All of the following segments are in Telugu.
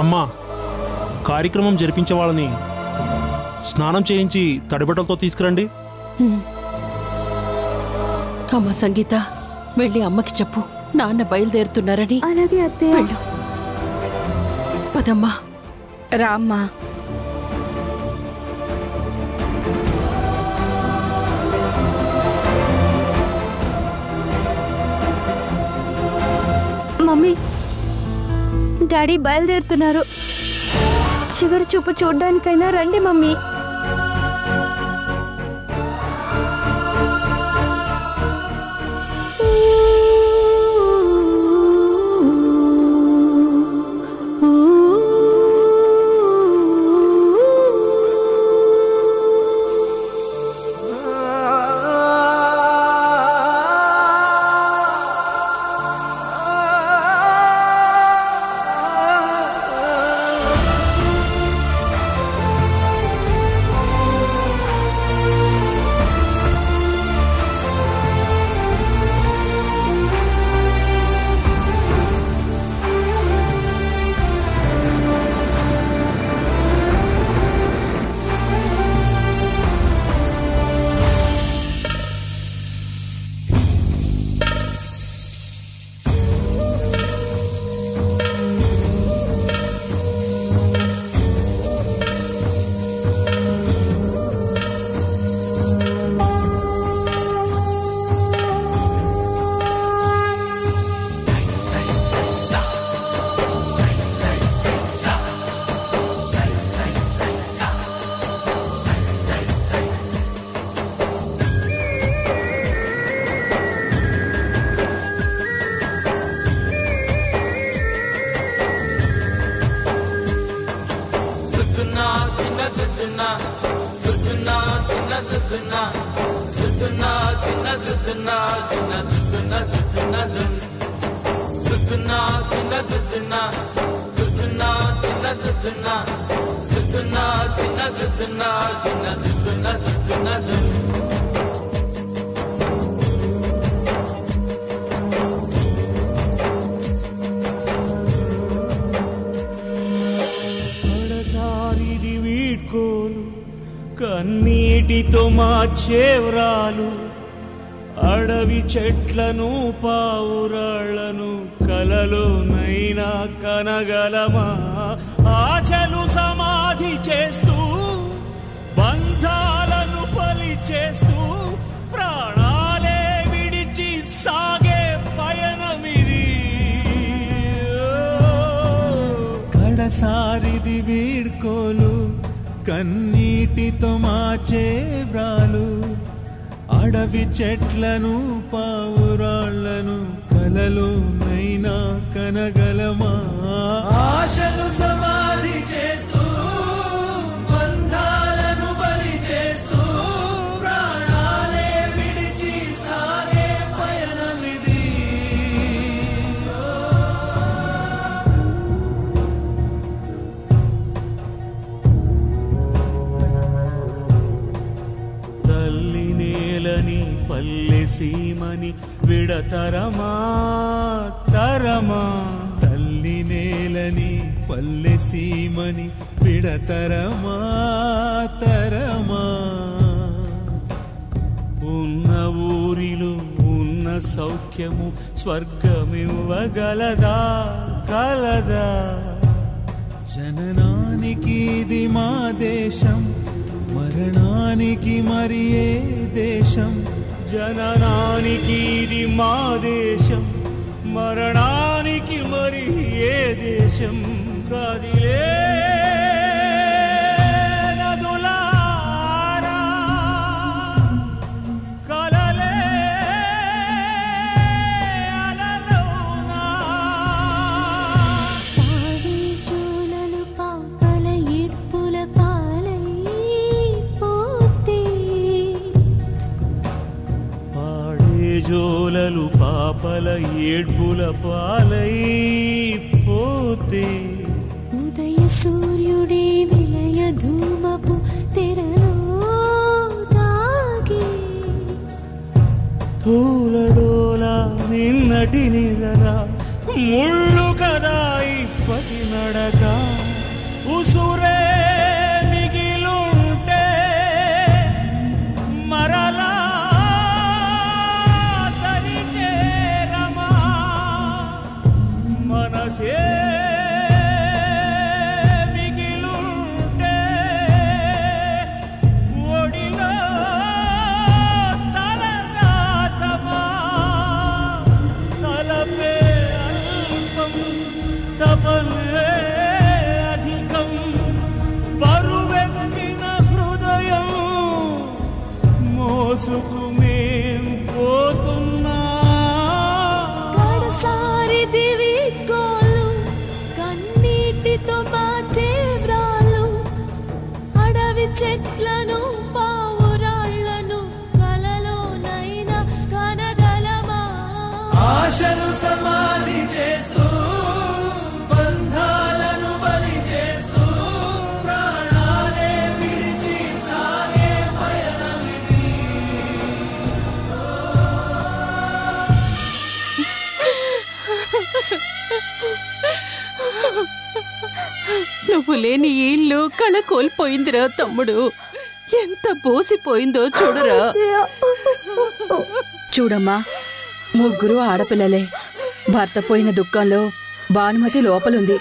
అమ్మా, కార్యక్రమం జరిపించే వాళ్ళని స్నానం చేయించి తడిబట్టలతో తీసుకురండి. అమ్మ సంగీత, వెళ్ళి అమ్మకి చెప్పు నాన్న బయలుదేరుతున్నారని. అలాగే అత్తయ్య. పదమ్మా. రామ్మా. మమ్మీ, డాడీ బయలుదేరుతున్నారు. చివరి చూపు చూడ్డానికైనా రండి మమ్మీ. కన్నీటితో మార్చేవ్రాలు, అడవి చెట్లను పావురాళ్లను కలలోనైనా కనగలమా? ఆశలు సమాధి చేస్తూ, బంధాలను బలి చేస్తూ, ప్రాణాలే విడిచి సాగే పయనమిది. కడసారిది వీడ్కోలు, కన్నీటితో మార్చే వ్రాలు, అడవి చెట్లను పావురాళ్లను కలలోనైనా కనగలమా? ఆశలు సమాధి చేస్తూ, బంధాలను బలి చేస్తూ, ప్రాణాలే విడిచి సాగే పయనమిది. తల్లి నేలని పల్లె సీమని విడతరమా తరమా? తల్లి నేలని పల్లె సీమని విడతరమా తరమా? ఉన్న ఊరిలో ఉన్న సౌఖ్యము స్వర్గమివ్వగలదా కలదా? జననానికి ఇది మా దేశం, మరణానికి మరి ఏ దేశం? జననానికి ఇది మా దేశం, మరణానికి మరి ఏ దేశం? కదిలే నదులారా, కలలే అలలోనా, పాడి జోలలు పాపల ఇడ్పుల పాలై పోతే, పాడే జోలలు పాపల ఏడ్పుల పాలై పోతే, ఉదయ సూర్యుడే విలయ ధూమపు తెరలో దాగి, తూలడోలా నిన్నటి నిదరా ముళ్ళు కదా ఇప్పటి నడక. మోసుకు మేం పోతున్నా కడసారి దివికోలు కన్నీటితో బాచే వ్రాలు అడవి చెట్లను పావురాళ్లను కలలోనైనా కనగలమా ఆశను సమాధి చేస్తూ బంధాలను బలి చేస్తూ ప్రాణాలే విడిచి సాగే పయనమిది. నువ్వు లేని ఈ ఇల్లు కళ కోల్పోయిందిరా తమ్ముడు. ఎంత బోసిపోయిందో చూడరా. చూడమ్మా, ముగ్గురు ఆడపిల్లలే. భర్త పోయిన దుఃఖంలో భానుమతి లోపలుంది.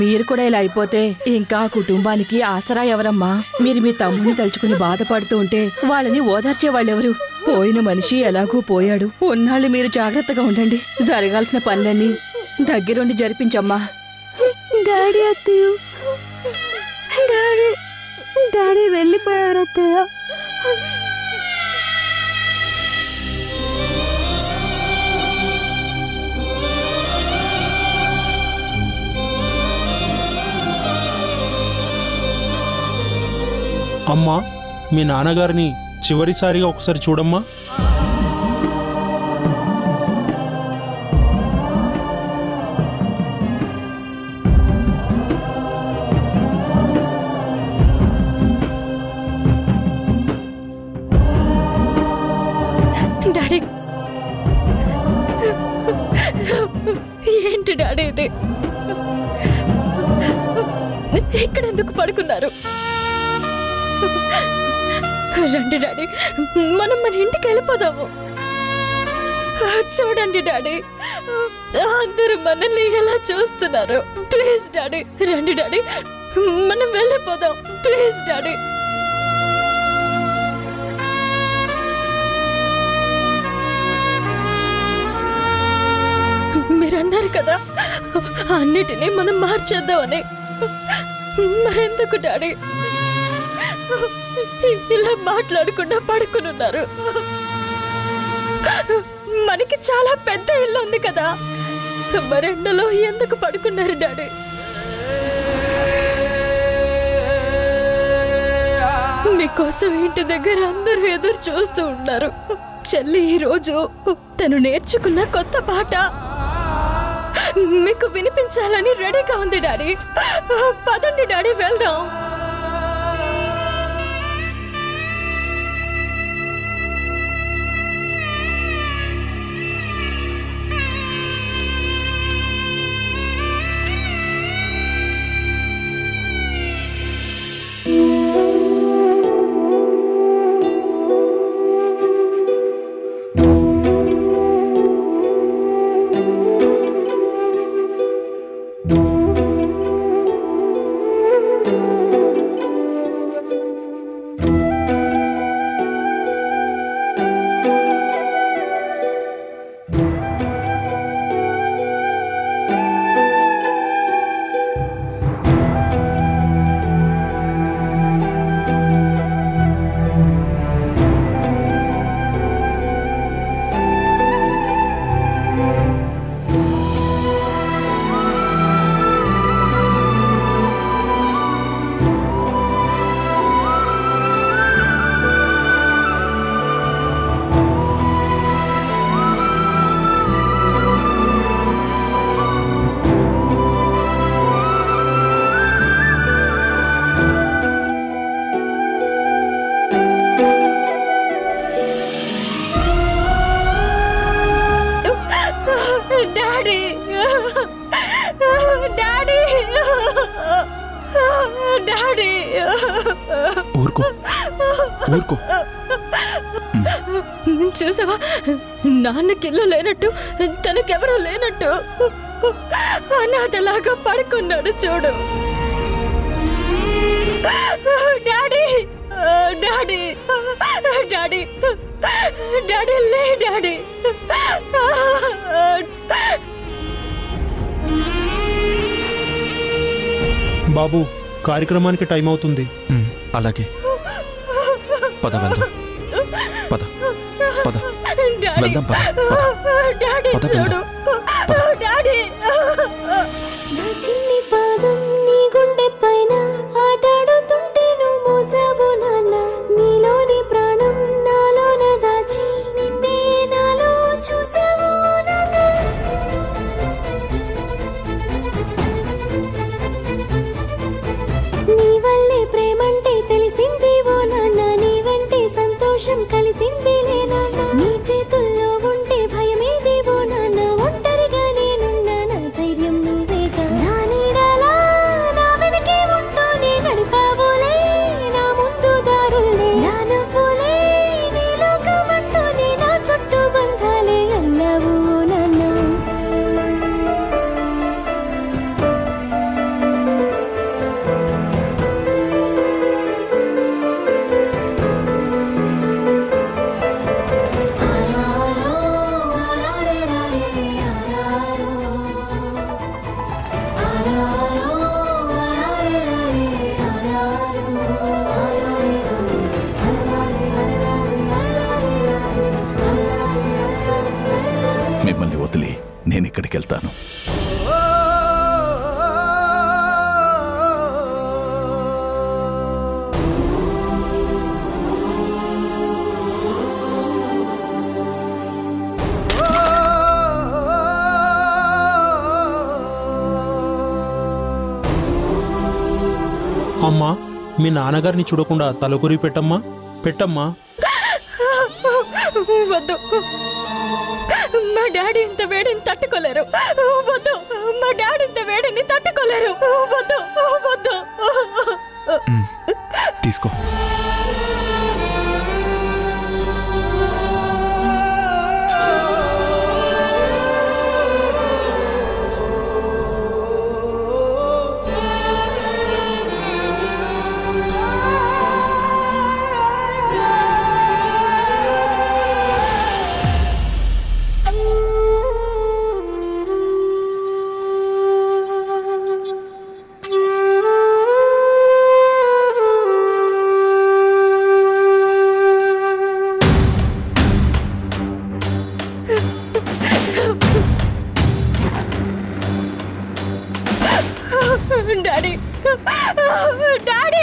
మీరు కూడా ఇలా అయిపోతే ఇంకా కుటుంబానికి ఆసరా ఎవరమ్మా? మీరు మీ తమ్ముని తలుచుకుని బాధపడుతూ ఉంటే వాళ్ళని ఓదార్చే వాళ్ళెవరు? పోయిన మనిషి ఎలాగూ పోయాడు. ఉన్నాళ్ళు మీరు జాగ్రత్తగా ఉండండి. జరగాల్సిన పనులన్నీ దగ్గరుండి జరిపించమ్మా. డాడీ అత్తయ్య, డాడీ వెళ్ళిపోయారు అత్తయ్య. అమ్మా, మీ నాన్నగారిని చివరిసారిగా ఒకసారి చూడమ్మా. డాడీ, ఏంటి డాడీ ఇది? ఇక్కడ ఎందుకు పడుకున్నారు? రండి డాడీ, మనం మన ఇంటికి వెళ్ళిపోదాము. చూడండి డాడీ, అందరూ మనల్ని ఎలా చూస్తున్నారు. ప్లీజ్ డాడీ, రండి డాడీ, మనం వెళ్ళిపోదాం. Please daddy. మీరన్నారు కదా అన్నిటినీ మనం మార్చేద్దామని. మరెందుకు డాడీ ఇలా మాట్లాడకుండా పడుకునున్నారు? మనకి చాలా పెద్ద ఇల్లు ఉంది కదా, మరెండలో ఎందుకు పడుకున్నారు డాడీ? మీకోసం ఇంటి దగ్గర అందరూ ఎదురు చూస్తూ ఉన్నారు. చెల్లి ఈరోజు తను నేర్చుకున్న కొత్త పాట మీకు వినిపించాలని రెడీగా ఉంది డాడీ. పదండి డాడీ, వెళ్దాం. చూసావా, నాన్నకిల్లు లేనట్టు, తనకెవరూ లేనట్టు అనాథలాగా పడుకున్నాడు. చూడు డాడీ, డాడీ, డాడీ, డాడీ, లే డాడీ. బాబు, కార్యక్రమానికి టైం అవుతుంది. అలాగే, పద వెళ్దాం. పద. వెళ్దాం పద. డాడీ పద, చూడు డాడీ. నా చిన్ని పాదం నీ గుండె పైన ఆటాడుతుంటే నువ్వు మోసావు నాన్న. నీలోని ప్రాణం నాలోన దాచి నిన్నే నాలో చూసావు నాన్న. నీ వల్లే ప్రేమంటే తెలిసింది ఓ నాన్న. నీ వంటే సంతోషం కలిసిందిలే నాన్న. నీ చేతుల్లో ఉంటే భయమేది ఓ నాన్న. ఒంటరిగా నేనున్నా నా ధైర్యం నువ్వేగా. నా నీడలా నా వెనకే ఉంటూనే నడిపావులే నా ముందు దారులే. నా నవ్వులే నీ లోకమంటూనే నా చుట్టూ బంధాలే అన్నావు నాన్న. మిమ్మల్ని వదిలి నేను ఇక్కడికి వెళ్తాను. అమ్మా, మీ నాన్నగారిని చూడకుండా తలకొరి పెట్టమ్మా. పెట్టమ్మా. వద్దు, మా డాడీ ఇంత వేడిని తట్టుకోలేరు. వద్దు, మా డాడీ ఇంత వేడిని తట్టుకోలేరు. వద్దు వద్దు. తీసుకో. Daddy daddy.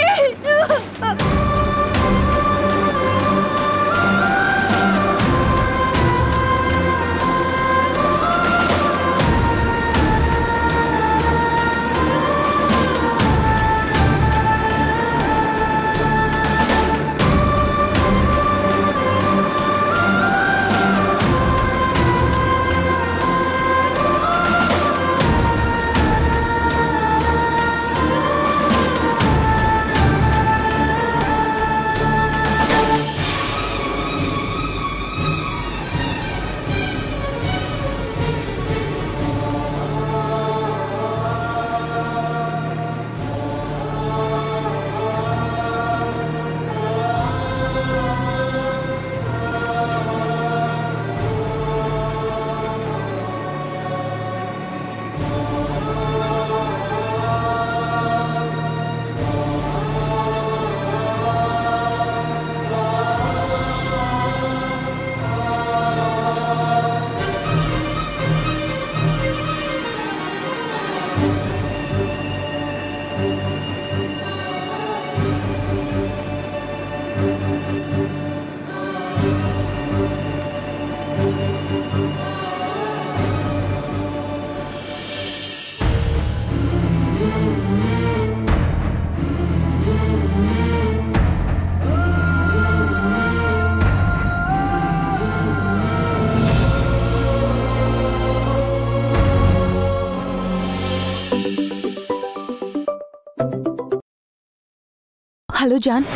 Hello John.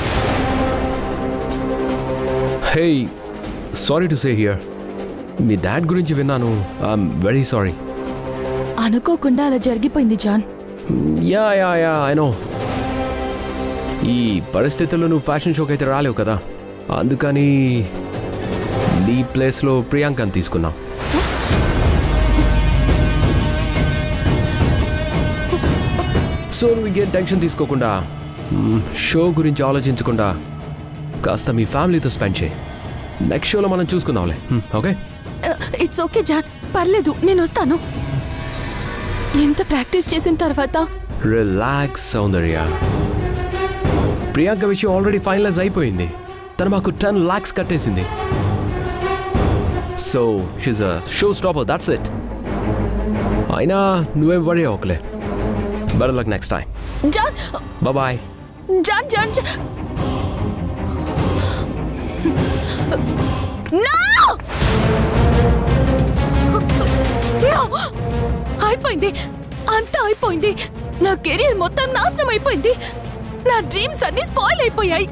Hey, sorry to say here. మీ డాడ్ గురించి విన్నాను. I'm very sorry. అనుకోకుండా అలా జరిగిపోయింది John. Yeah yeah yeah I know. ఈ పరిస్థితుల్లో నువ్వు ఫ్యాషన్ షోకి అయితే రాలేవు కదా, అందుకని నీ ప్లేస్లో ప్రియాంకని తీసుకున్నా. సో నువ్వు ఇంకేం టెన్షన్ తీసుకోకుండా, షో గురించి ఆలోచించకుండా కాస్త మీ ఫ్యామిలీతో స్పెండ్ చేయి. నెక్స్ట్ షోలో మనం చూసుకుందాంలే. ఓకే, ఇట్స్ ఓకే జాన్, పర్లేదు, నేను వస్తాను. ఎంత ప్రాక్టీస్ చేసిన తర్వాత రిలాక్స్ సౌందర్య. ప్రియాంక విషయం ఆల్రెడీ ఫైనలైజ్ అయిపోయింది. తను మాకు 10 lakhs కట్టేసింది. So she's a show stopper, that's it. అయినా నువ్వేం వరీ అవ్వకలే. Better luck next time. John, bye. John John John. No! No! అయిపోయింది, అంతా అయిపోయింది. నా కెరీర్ మొత్తం నాశనం అయిపోయింది. నా డ్రీమ్స్ అన్ని స్పాయిల్ అయిపోయాయి.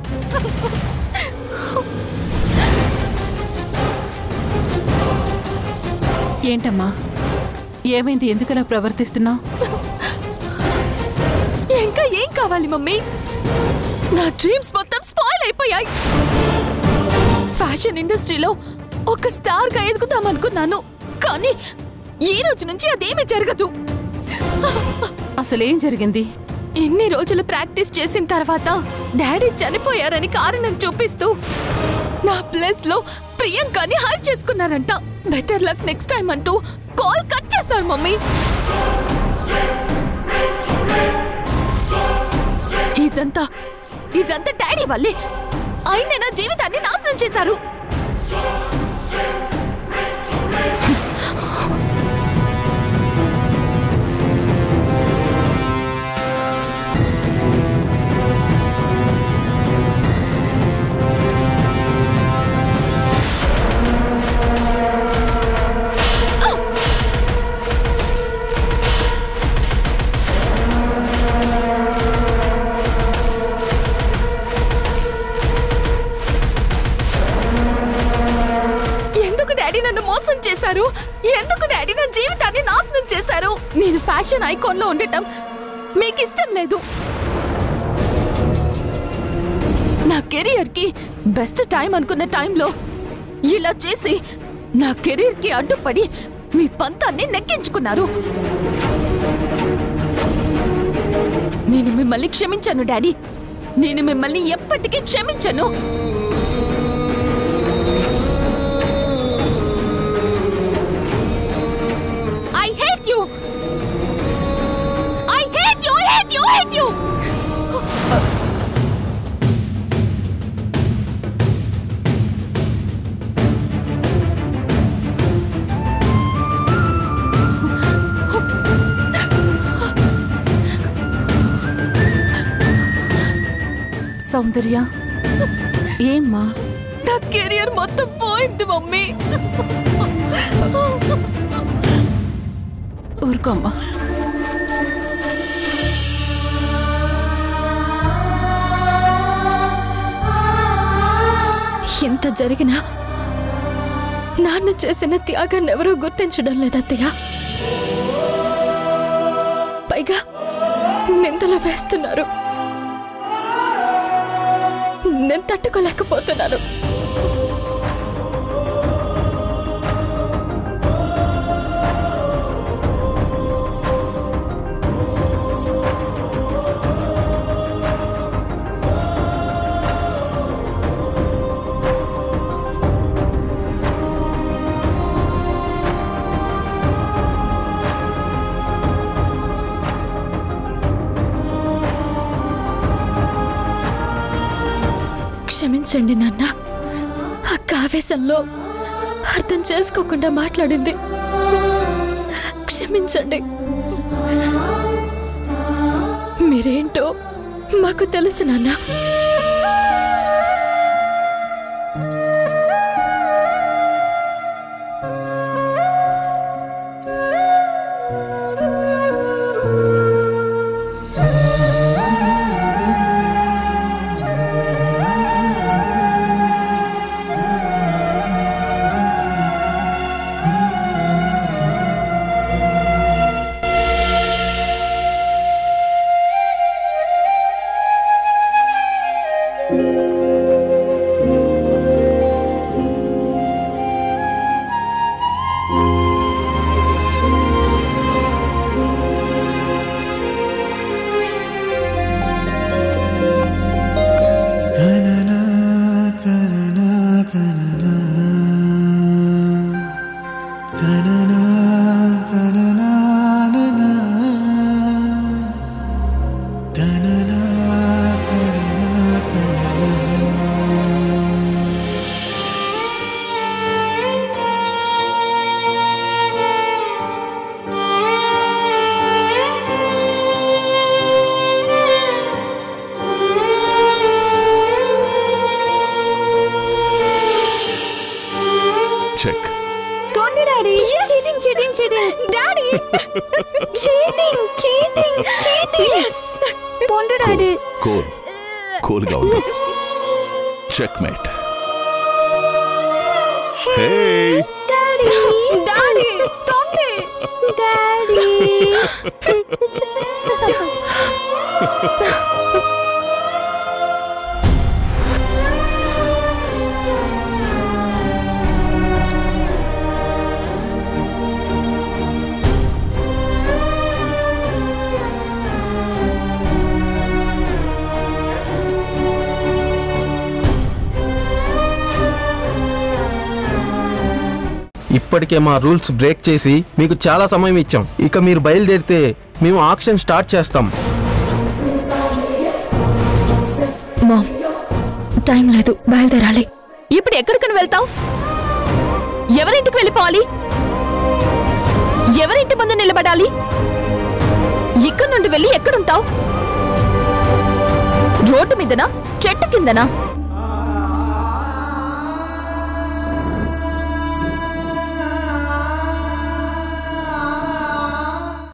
ఏంటమ్మా, ఏమైంది? ఎందుకలా ప్రవర్తిస్తున్నావు? ఇంకా ఏం కావాలి మమ్మీ? నా డ్రీమ్స్ మొత్తం స్పాయిల్ అయిపోయాయి. ఫ్యాషన్ ఇండస్ట్రీలో ఒక స్టార్ గా ఎదుగుతామనుకున్నాను, కానీ ఈ రోజు నుంచి అదేమీ జరగదు. అసలేం జరిగింది? ఎన్ని రోజులు ప్రాక్టీస్ చేసిన తర్వాత డాడీ చనిపోయారని కారణం చూపిస్తూ నా ప్లేస్ లో ప్రియాంకని హైర్ చేసుకున్నారంట. బెటర్ లక్ నెక్స్ట్ టైం అంటూ కాల్ కట్ చేశారు మమ్మీ. ఇదంతా డాడీ వల్లే. ఆయన నా జీవితాన్ని నాశనం చేశారు. ఎందుకు డాడీ నా జీవితాన్ని నాశనం చేశారు? నేను ఫ్యాషన్ ఐకాన్ లో ఉండటం మీకు ఇష్టం లేదు. నా కెరియర్ కి బెస్ట్ టైం అనుకున్న టైంలో ఇలా చేసి నా కెరీర్ కి అడ్డుపడి మీ పంతాన్ని నెక్కించుకున్నారు. నేను మిమ్మల్ని క్షమించను డాడీ. నేను మిమ్మల్ని ఎప్పటికీ క్షమించను. I hate you. I hate you. I hate you. I hate you. సౌందర్య, ఏమ్మా? నా కెరియర్ మొత్తం పోయింది మమ్మీ. ఊరుకోమ్మా. ఎంత జరిగినా నాన్న చేసిన త్యాగాన్ని ఎవరూ గుర్తించడం లేదత్తయ్య. పైగా నిందలు వేస్తున్నారు. నేను తట్టుకోలేకపోతున్నాను. క్షమించండి నాన్న. అక్క ఆవేశంలో అర్థం చేసుకోకుండా మాట్లాడింది. క్షమించండి. మీరేంటో మాకు తెలుసు నాన్న. Check. Don't do daddy. Cheating, cheating, cheating. Daddy. Cheating, cheating, cheating. Yes. Don't do daddy. కూల్గా ఉండు. Checkmate. Hey Daddy. Daddy. Don't do. Daddy. ఇప్పటికే మా రూల్స్ బ్రేక్ చేసి మీకు చాలా సమయం ఇచ్చాం. ఇక మీరు బయలుదేరితే మేము ఆక్షన్ స్టార్ట్ చేస్తాం. మామ్, టైం లేదు, బయలుదేరాలి. ఇప్పుడు ఎక్కడికని వెళ్తావు? ఎవరింటికి వెళ్ళిపోవాలి? ఎవరింటి ముందు నిలబడాలి? ఇక్కడి నుండి వెళ్ళి ఎక్కడుంటావు? రోడ్డు మీదనా, చెట్టు కిందనా?